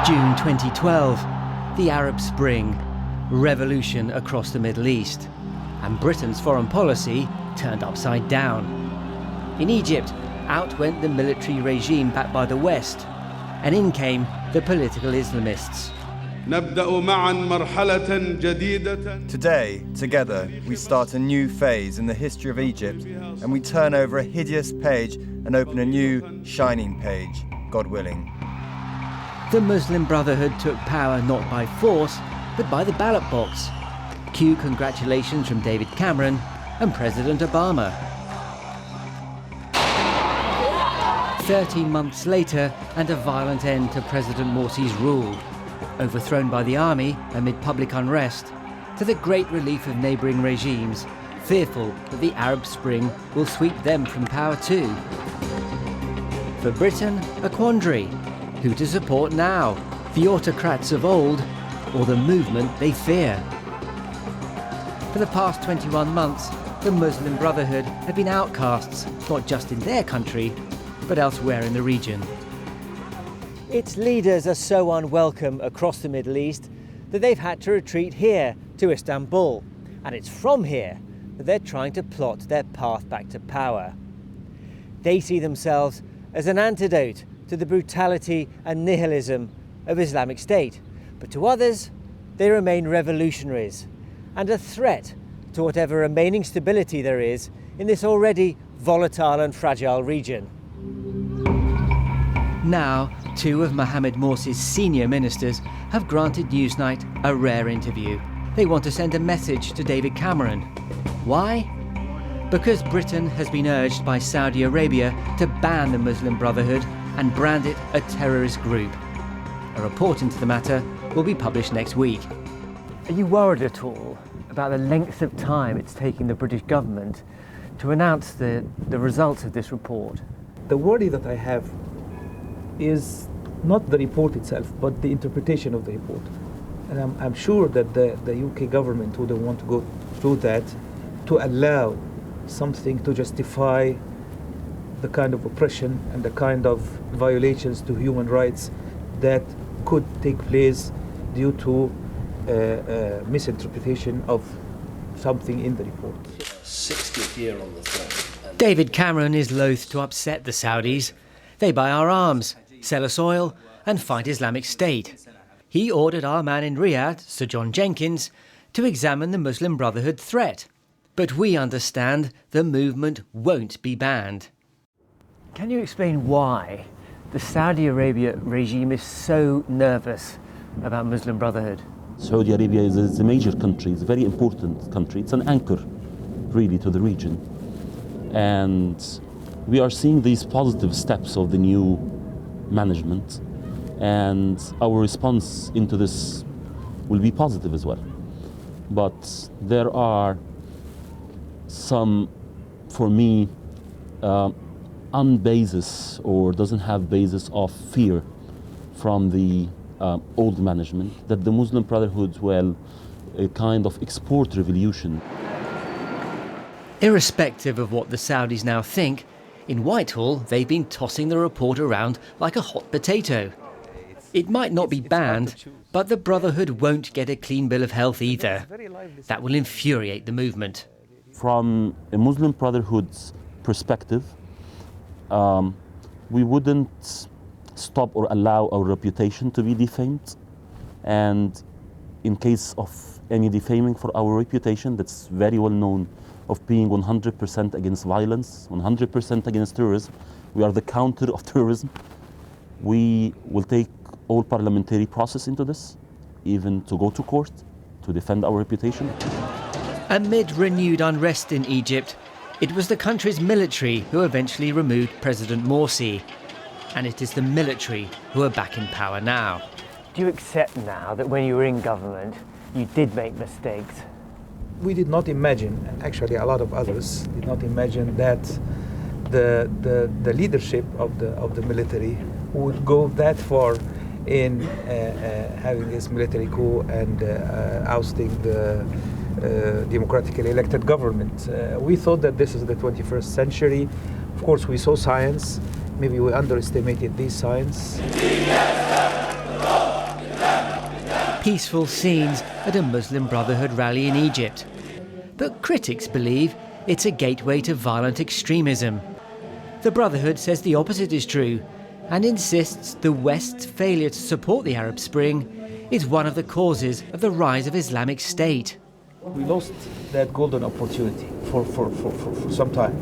June 2012, the Arab Spring, revolution across the Middle East, and Britain's foreign policy turned upside down. In Egypt, out went the military regime backed by the West, and in came the political Islamists. Today, together, we start a new phase in the history of Egypt, and we turn over a hideous page and open a new, shining page, God willing. The Muslim Brotherhood took power not by force, but by the ballot box. Cue congratulations from David Cameron and President Obama. 13 months later, and a violent end to President Morsi's rule. Overthrown by the army amid public unrest, to the great relief of neighbouring regimes, fearful that the Arab Spring will sweep them from power too. For Britain, a quandary. Who to support now? The autocrats of old, or the movement they fear? For the past 21 months, the Muslim Brotherhood have been outcasts, not just in their country, but elsewhere in the region. Its leaders are so unwelcome across the Middle East that they've had to retreat here to Istanbul. And it's from here that they're trying to plot their path back to power. They see themselves as an antidote to the brutality and nihilism of Islamic State. But to others, they remain revolutionaries and a threat to whatever remaining stability there is in this already volatile and fragile region. Now, two of Mohamed Morsi's senior ministers have granted Newsnight a rare interview. They want to send a message to David Cameron. Why? Because Britain has been urged by Saudi Arabia to ban the Muslim Brotherhood and brand it a terrorist group. A report into the matter will be published next week. Are you worried at all about the length of time it's taking the British government to announce the results of this report? The worry that I have is not the report itself, but the interpretation of the report. And I'm sure that the UK government wouldn't want to go through that to allow something to justify the kind of oppression and the kind of violations to human rights that could take place due to misinterpretation of something in the report. 60th year on the throne. David Cameron is loath to upset the Saudis. They buy our arms, sell us oil, and fight Islamic State. He ordered our man in Riyadh, Sir John Jenkins, to examine the Muslim Brotherhood threat. But we understand the movement won't be banned. Can you explain why the Saudi Arabia regime is so nervous about Muslim Brotherhood? Saudi Arabia is a major country, it's a very important country. It's an anchor, really, to the region. And we are seeing these positive steps of the new management, and our response into this will be positive as well. But there are some, for me, unbasis or doesn't have basis of fear from the old management that the Muslim Brotherhood will kind of export revolution. Irrespective of what the Saudis now think, in Whitehall they've been tossing the report around like a hot potato. It might not be banned, but the Brotherhood won't get a clean bill of health either. That will infuriate the movement. From a Muslim Brotherhood's perspective, we wouldn't stop or allow our reputation to be defamed. And in case of any defaming for our reputation, that's very well known, of being 100% against violence, 100% against terrorism. We are the counter of terrorism. We will take all parliamentary process into this, even to go to court, to defend our reputation. Amid renewed unrest in Egypt, it was the country's military who eventually removed President Morsi. And it is the military who are back in power now. Do you accept now that when you were in government, you did make mistakes? We did not imagine, and actually a lot of others did not imagine, that the leadership of the military would go that far in having this military coup and ousting the democratically elected government. We thought that this is the 21st century. Of course, we saw science. Maybe we underestimated this science. peaceful scenes at a Muslim Brotherhood rally in Egypt. But critics believe it's a gateway to violent extremism. The Brotherhood says the opposite is true and insists the West's failure to support the Arab Spring is one of the causes of the rise of Islamic State. We lost that golden opportunity for some time.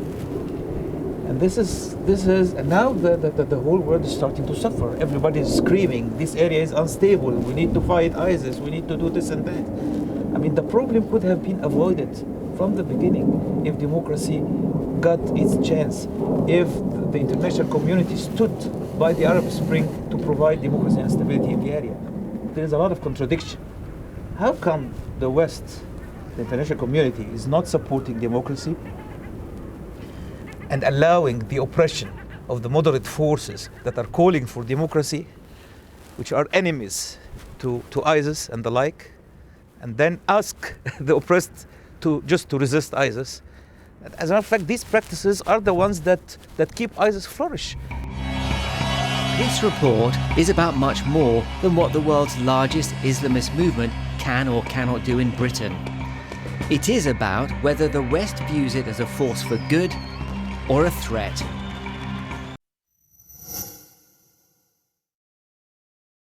And this is and now the whole world is starting to suffer. Everybody is screaming, this area is unstable, we need to fight ISIS, we need to do this and that. I mean, the problem could have been avoided from the beginning if democracy got its chance, if the international community stood by the Arab Spring to provide democracy and stability in the area. There is a lot of contradiction. How come the West, the international community, is not supporting democracy and allowing the oppression of the moderate forces that are calling for democracy, which are enemies to ISIS and the like, and then ask the oppressed to resist ISIS? As a matter of fact, these practices are the ones that keep ISIS flourish. This report is about much more than what the world's largest Islamist movement can or cannot do in Britain. It is about whether the West views it as a force for good or a threat.